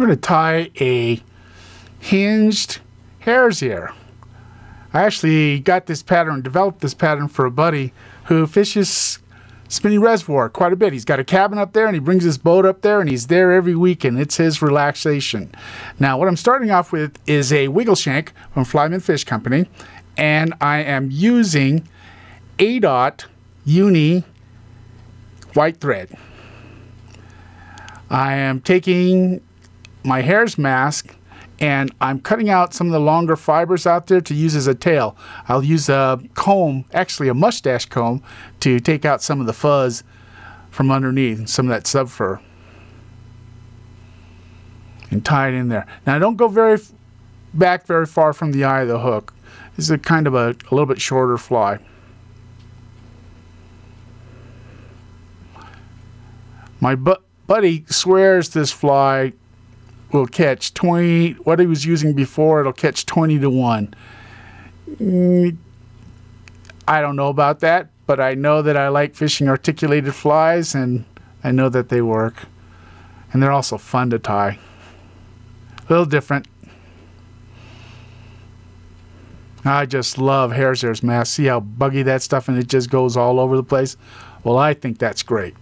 We're going to tie a hinged hare's ear. I actually got this pattern, developed this pattern for a buddy who fishes Spinney Reservoir quite a bit. He's got a cabin up there and he brings his boat up there and he's there every week and it's his relaxation. Now what I'm starting off with is a wiggle shank from Flyman Fish Company, and I am using A-dot uni white thread. I am taking my hare's mask and I'm cutting out some of the longer fibers out there to use as a tail. I'll use a comb, actually a mustache comb, to take out some of the fuzz from underneath, some of that subfur, and tie it in there. Now don't go very far from the eye of the hook. This is a kind of a little bit shorter fly. My buddy swears this fly will catch 20, what he was using before, it'll catch 20 to 1. I don't know about that, but I know that I like fishing articulated flies, and I know that they work. And they're also fun to tie. A little different. I just love hare's ears mask. See how buggy that stuff, and it just goes all over the place? Well, I think that's great.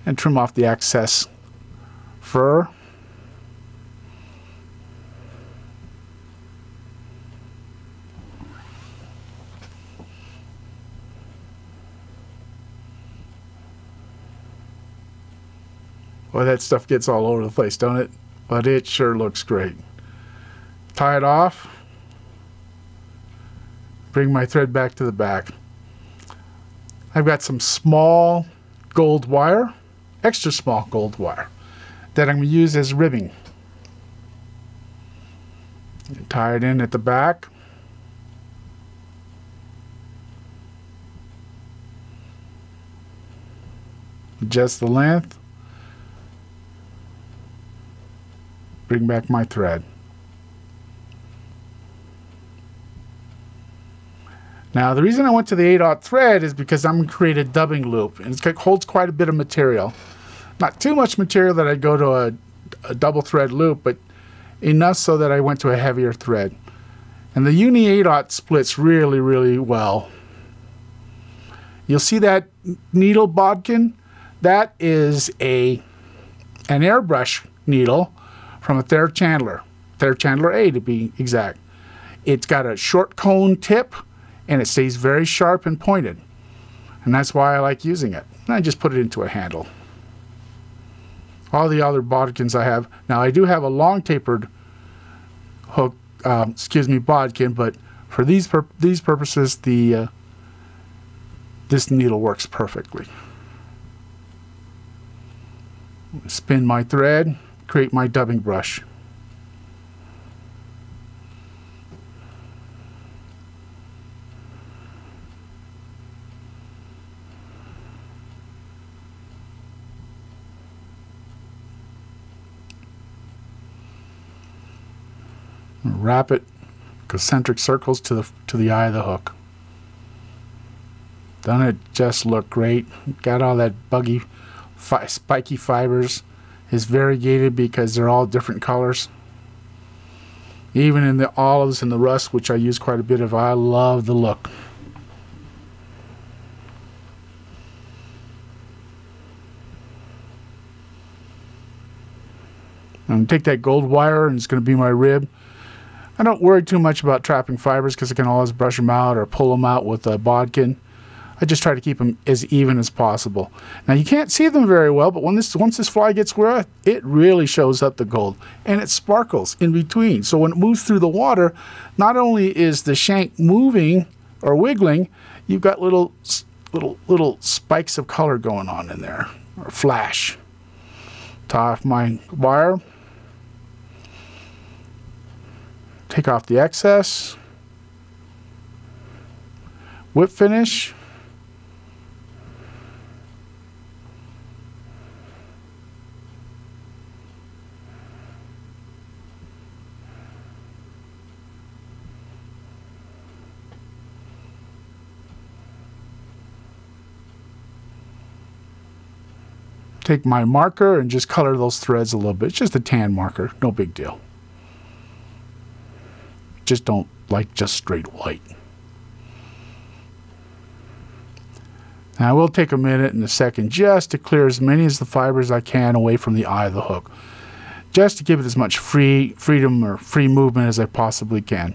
And trim off the excess fur. Boy, that stuff gets all over the place, don't it? But it sure looks great. Tie it off. Bring my thread back to the back. I've got some small gold wire, extra small gold wire, that I'm going to use as ribbing. Tie it in at the back. Adjust the length. Bring back my thread. Now the reason I went to the 8/0 thread is because I'm going to create a dubbing loop, and it holds quite a bit of material. Not too much material that I'd go to a double thread loop, but enough so that I went to a heavier thread. And the uni 8/0 splits really, really well. You'll see that needle bodkin. That is an airbrush needle from a Thayer Chandler A to be exact. It's got a short cone tip and it stays very sharp and pointed, and that's why I like using it. And I just put it into a handle. All the other bodkins I have, now I do have a long tapered hook, bodkin, but for these purposes, this needle works perfectly. Spin my thread, create my dubbing brush. Wrap it concentric circles to the eye of the hook. Doesn't it just look great? Got all that buggy, spiky fibers. It's variegated because they're all different colors. Even in the olives and the rust, which I use quite a bit of, I love the look. I'm going to take that gold wire and it's going to be my rib. I don't worry too much about trapping fibers because I can always brush them out or pull them out with a bodkin. I just try to keep them as even as possible. Now you can't see them very well, but once this fly gets wet, it really shows up the gold, and it sparkles in between. So when it moves through the water, not only is the shank moving or wiggling, you've got little spikes of color going on in there, or flash. Tie off my wire. Take off the excess. Whip finish. take my marker and just color those threads a little bit. It's just a tan marker, no big deal. Just don't like just straight white. Now I will take a minute and a second just to clear as many as the fibers I can away from the eye of the hook, just to give it as much freedom or free movement as I possibly can.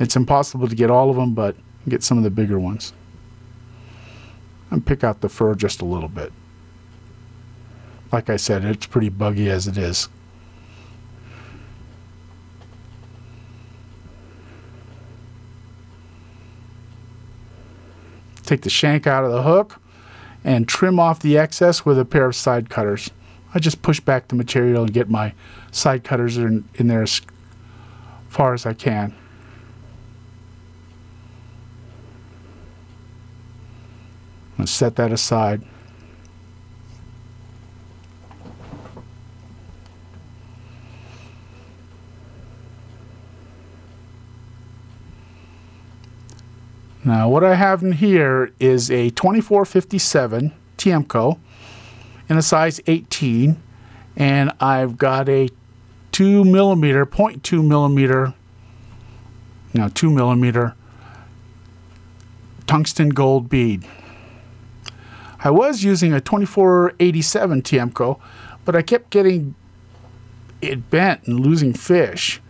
It's impossible to get all of them, but get some of the bigger ones. And pick out the fur just a little bit. Like I said, it's pretty buggy as it is. Take the shank out of the hook and trim off the excess with a pair of side cutters. I just push back the material and get my side cutters in there as far as I can. I'm going to set that aside. Now what I have in here is a 2457 Tiemco in a size 18, and I've got a 2 millimeter, 0.2 millimeter, 2 millimeter tungsten gold bead. I was using a 2487 Tiemco, but I kept getting it bent and losing fish.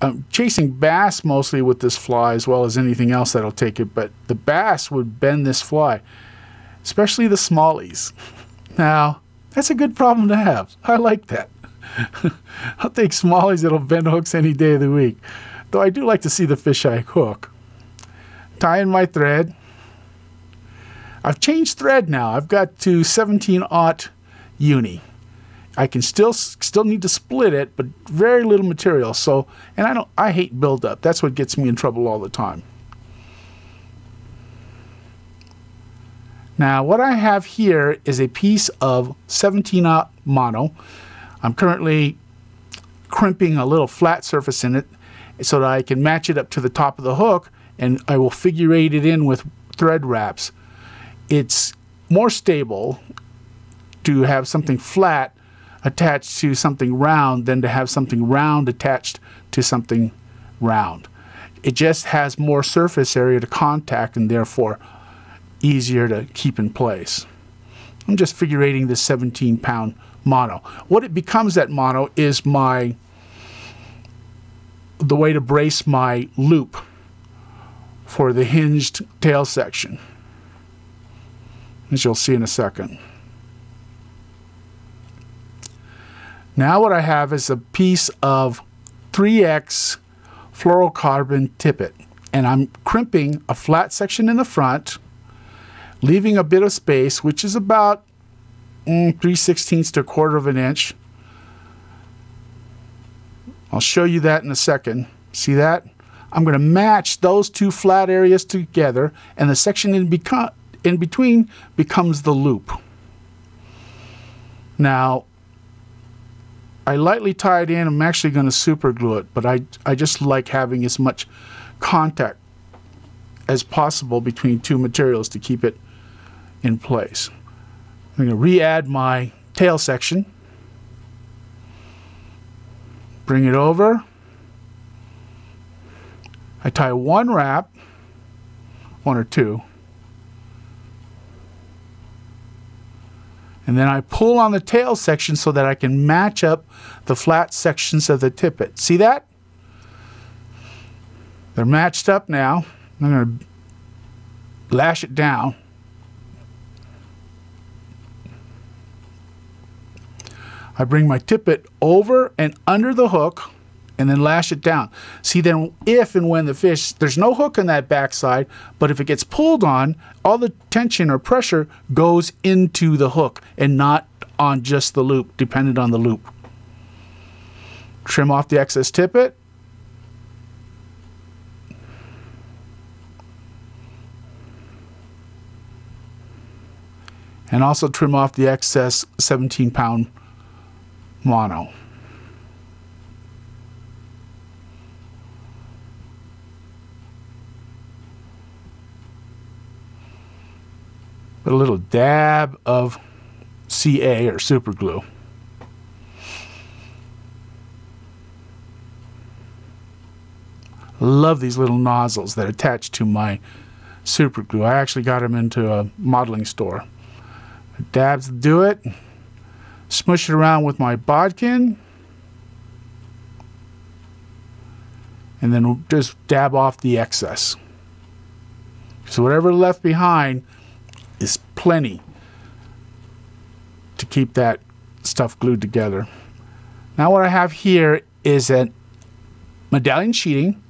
I'm chasing bass mostly with this fly, as well as anything else that'll take it, but the bass would bend this fly, especially the smallies. Now, that's a good problem to have. I like that. I'll take smallies that'll bend hooks any day of the week, though I do like to see the fish I hook. Tie in my thread. I've changed thread now. I've got to 17/0 uni. I can still need to split it, but very little material. So, and I hate buildup. That's what gets me in trouble all the time. Now, what I have here is a piece of 17/0 mono. I'm currently crimping a little flat surface in it so that I can match it up to the top of the hook, and I will figure eight it in with thread wraps. It's more stable to have something flat attached to something round than to have something round attached to something round. It just has more surface area to contact and therefore easier to keep in place. I'm just figure eighting this 17-pound mono. What it becomes at mono is the way to brace my loop for the hinged tail section, as you'll see in a second. Now what I have is a piece of 3X fluorocarbon tippet, and I'm crimping a flat section in the front, leaving a bit of space, which is about 3/16 to 1/4 of an inch. I'll show you that in a second. See that? I'm going to match those two flat areas together, and the section in between becomes the loop. Now, I lightly tie it in. I'm actually going to super glue it, but I just like having as much contact as possible between two materials to keep it in place. I'm going to re-add my tail section, bring it over. I tie one wrap, one or two, and then I pull on the tail section so that I can match up the flat sections of the tippet. See that? They're matched up now. I'm going to lash it down. I bring my tippet over and under the hook and then lash it down. See, then if and when the fish, there's no hook in that backside, but if it gets pulled on, all the tension or pressure goes into the hook and not on just the loop, dependent on the loop. Trim off the excess tippet. And also trim off the excess 17-pound mono. Put a little dab of CA or super glue. Love these little nozzles that attach to my super glue. I actually got them into a modeling store. Dabs do it. Smush it around with my bodkin. And then just dab off the excess. So whatever left behind is plenty to keep that stuff glued together. Now what I have here is a medallion sheeting,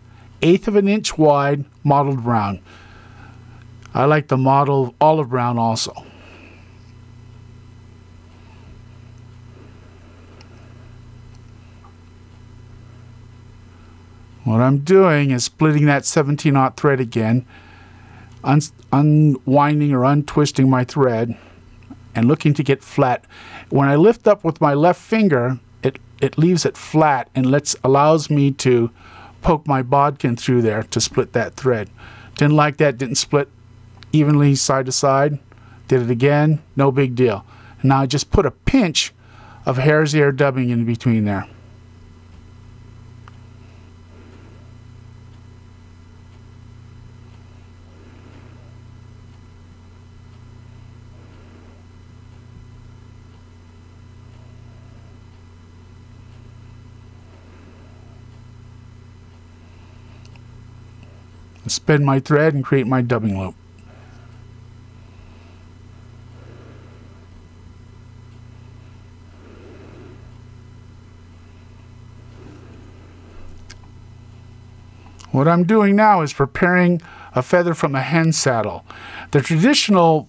1/8 of an inch wide, mottled brown. I like the mottled olive brown also. What I'm doing is splitting that 17/0 thread again, unwinding or untwisting my thread, and looking to get flat. When I lift up with my left finger, it leaves it flat and allows me to poke my bodkin through there to split that thread. Didn't like that, didn't split evenly side to side. Did it again, no big deal. And now I just put a pinch of Hare's Ear dubbing in between there. Spin my thread and create my dubbing loop. What I'm doing now is preparing a feather from a hen saddle. The traditional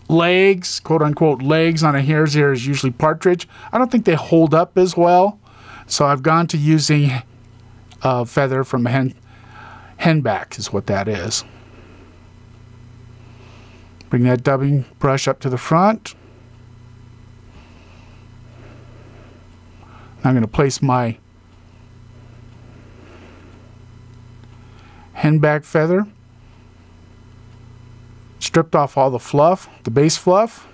legs, quote unquote legs on a hare's ear is usually partridge. I don't think they hold up as well, so I've gone to using a feather from a henback is what that is. Bring that dubbing brush up to the front. I'm going to place my henback feather. Stripped off all the fluff, the base fluff.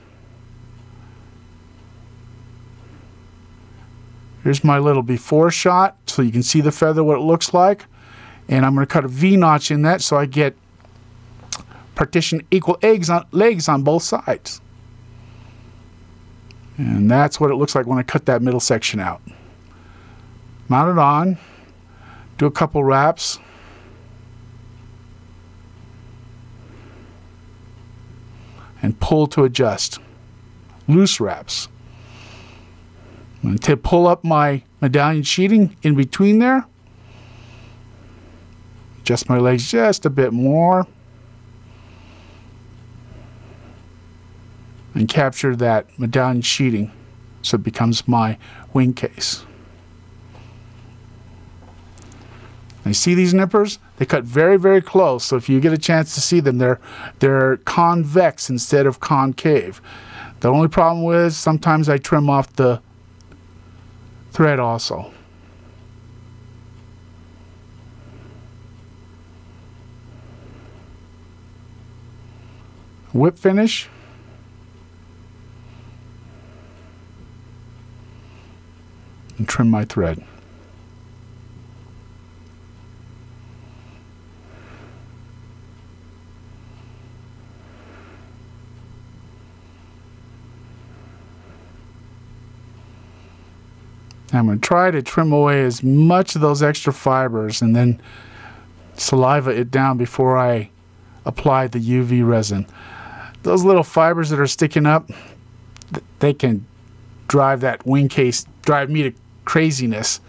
Here's my little before shot so you can see the feather, what it looks like. And I'm going to cut a V-notch in that so I get partition equal legs on both sides. And that's what it looks like when I cut that middle section out. Mount it on, do a couple wraps. And pull to adjust. Loose wraps. I'm going to pull up my medallion sheeting in between there. Adjust my legs just a bit more. And capture that medallion sheeting so it becomes my wing case. Now you see these nippers? They cut very, very close, so if you get a chance to see them, they're convex instead of concave. The only problem is sometimes I trim off the thread also. Whip finish. And trim my thread. I'm going to try to trim away as much of those extra fibers and then saliva it down before I apply the UV resin. Those little fibers that are sticking up, they can drive that wing case, drive me to craziness.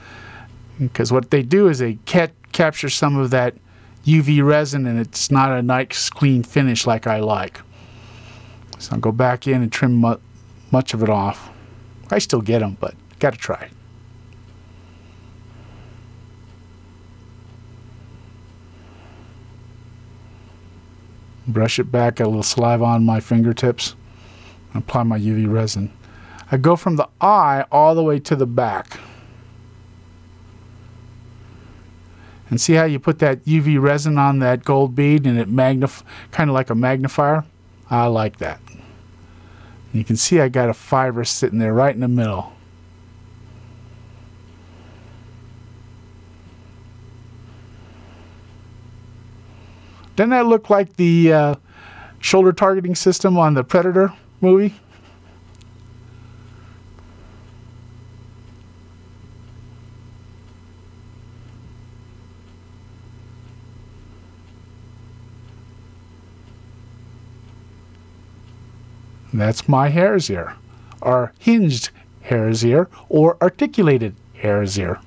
Because what they do is they capture some of that UV resin and it's not a nice clean finish like I like. So I'll go back in and trim much of it off. I still get them, but got to try. Brush it back, got a little saliva on my fingertips, and apply my UV resin. I go from the eye all the way to the back. And see how you put that UV resin on that gold bead and it kind of like a magnifier? I like that. You can see I got a fiber sitting there right in the middle. Doesn't that look like the shoulder targeting system on the Predator movie? That's my hare's ear, or hinged hare's ear, or articulated hare's ear.